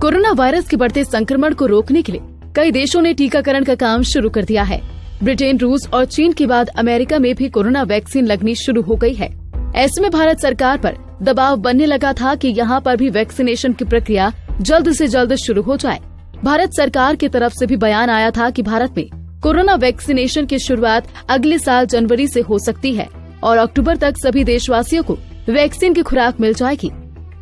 Corona virus के बढ़ते संक्रमण को रोकने के लिए कई देशों ने टीकाकरण का काम शुरू कर दिया है। ब्रिटेन, रूस और चीन के बाद अमेरिका में भी कोरोना वैक्सीन लगनी शुरू हो गई है। ऐसे में भारत सरकार पर दबाव बनने लगा था कि यहाँ पर भी वैक्सीनेशन की प्रक्रिया जल्द से जल्द शुरू हो जाए। भारत सरकार की तरफ से भी बयान आया था कि भारत में कोरोना वैक्सीनेशन की शुरुआत अगले साल जनवरी से हो सकती है और अक्टूबर तक सभी देशवासियों को वैक्सीन की खुराक मिल जाएगी।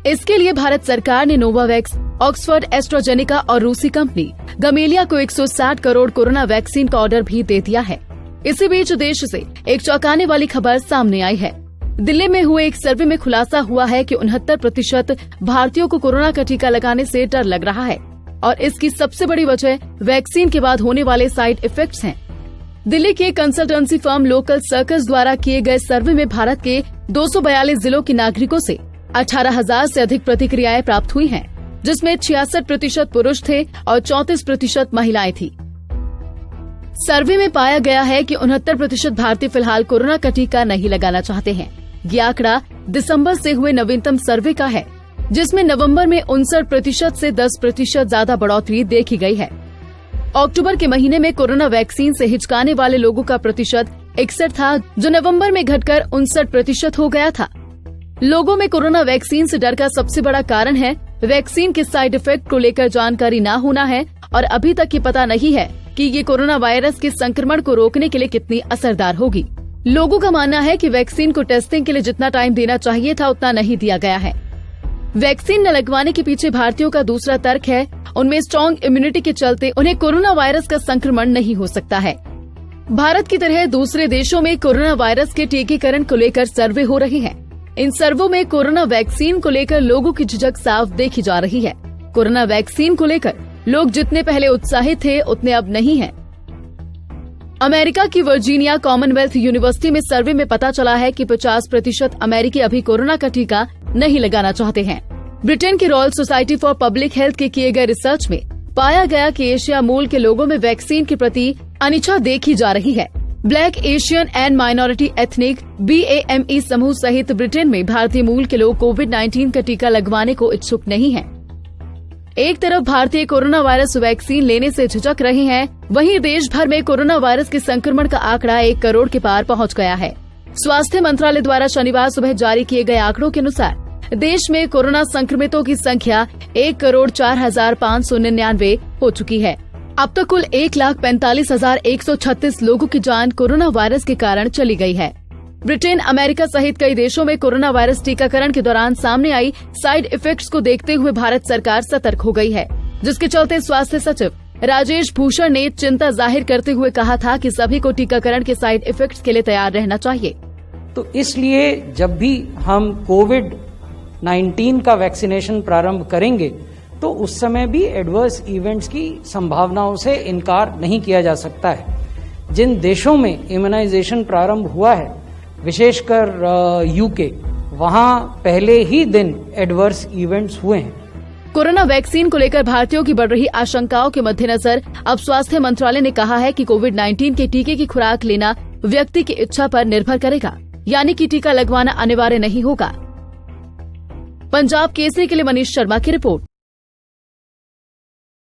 इसके लिए भारत सरकार ने नोवावैक्स, ऑक्सफोर्ड एस्ट्राजेनेका और रूसी कंपनी गमेलिया को 160 करोड़ कोरोना वैक्सीन का ऑर्डर भी दे दिया है। इसी बीच देश से एक चौंकाने वाली खबर सामने आई है। दिल्ली में हुए एक सर्वे में खुलासा हुआ है कि 69% भारतीयों को कोरोना का टीका लगाने से डर लग रहा है और इसकी सबसे बड़ी वजह वैक्सीन के बाद होने वाले साइड इफेक्ट्स हैं। दिल्ली के कंसल्टेंसी फर्म लोकल सर्कस द्वारा किए गए सर्वे में भारत के 242 जिलों के नागरिकों से 18,000 से अधिक प्रतिक्रियाएं प्राप्त हुई हैं, जिसमें 66% पुरुष थे और 34% महिलाएं थी। सर्वे में पाया गया है कि 69% भारतीय फिलहाल कोरोना का टीका नहीं लगाना चाहते हैं। ये आंकड़ा दिसंबर से हुए नवीनतम सर्वे का है, जिसमें नवंबर में 59% से 10% ज्यादा बढ़ोतरी देखी गई है। अक्टूबर के महीने में कोरोना वैक्सीन से हिचकाने वाले लोगों का प्रतिशत 61 था, जो नवंबर में घटकर 59% हो गया था। लोगों में कोरोना वैक्सीन से डर का सबसे बड़ा कारण है वैक्सीन के साइड इफेक्ट को लेकर जानकारी न होना है और अभी तक ये पता नहीं है कि ये कोरोना वायरस के संक्रमण को रोकने के लिए कितनी असरदार होगी। लोगों का मानना है कि वैक्सीन को टेस्टिंग के लिए जितना टाइम देना चाहिए था उतना नहीं दिया गया है। वैक्सीन न लगवाने के पीछे भारतीयों का दूसरा तर्क है, उनमें स्ट्रॉन्ग इम्यूनिटी के चलते उन्हें कोरोना वायरस का संक्रमण नहीं हो सकता है। भारत की तरह दूसरे देशों में कोरोना वायरस के टीकाकरण को लेकर सर्वे हो रहे हैं। इन सर्वों में कोरोना वैक्सीन को लेकर लोगों की झिझक साफ देखी जा रही है। कोरोना वैक्सीन को लेकर लोग जितने पहले उत्साहित थे उतने अब नहीं हैं। अमेरिका की वर्जीनिया कॉमनवेल्थ यूनिवर्सिटी में सर्वे में पता चला है कि 50% अमेरिकी अभी कोरोना का टीका नहीं लगाना चाहते हैं। ब्रिटेन की royal society for public health के किए गए रिसर्च में पाया गया कि एशिया मूल के लोगों में वैक्सीन के प्रति अनिच्छा देखी जा रही है। Black Asian and minority ethnic BAME समूह सहित ब्रिटेन में भारतीय मूल के लोग कोविड-19 का टीका लगवाने को इच्छुक नहीं हैं। एक तरफ भारतीय कोरोना वायरस वैक्सीन लेने से झिझक रहे हैं, वहीं देश भर में कोरोना वायरस के संक्रमण का आंकड़ा 1 करोड़ के पार पहुंच गया है। स्वास्थ्य मंत्रालय द्वारा शनिवार सुबह जारी किए गए आंकड़ों के अनुसार देश में कोरोना संक्रमितों की संख्या 1,04,599 हो चुकी है। अब तक कुल 1,45,136 लोगों की जान कोरोना वायरस के कारण चली गई है। ब्रिटेन, अमेरिका सहित कई देशों में कोरोना वायरस टीकाकरण के दौरान सामने आई साइड इफेक्ट्स को देखते हुए भारत सरकार सतर्क हो गई है, जिसके चलते स्वास्थ्य सचिव राजेश भूषण ने चिंता जाहिर करते हुए कहा था कि सभी को टीकाकरण के साइड इफेक्ट्स के लिए तैयार रहना चाहिए। तो इसलिए जब भी हम कोविड-19 का वैक्सीनेशन प्रारंभ करेंगे तो उस समय भी एडवर्स इवेंट्स की संभावनाओं से इनकार नहीं किया जा सकता है। जिन देशों में इम्यूनाइजेशन प्रारंभ हुआ है, विशेषकर UK, वहां पहले ही दिन एडवर्स इवेंट्स हुए हैं। कोरोना वैक्सीन को लेकर भारतीयों की बढ़ रही आशंकाओं के मद्देनजर अब स्वास्थ्य मंत्रालय ने कहा है कि कोविड-19 के टीके की खुराक लेना व्यक्ति की इच्छा पर निर्भर करेगा, यानी कि टीका लगवाना अनिवार्य नहीं होगा। पंजाब केसरी के लिए मनीष शर्मा की रिपोर्ट।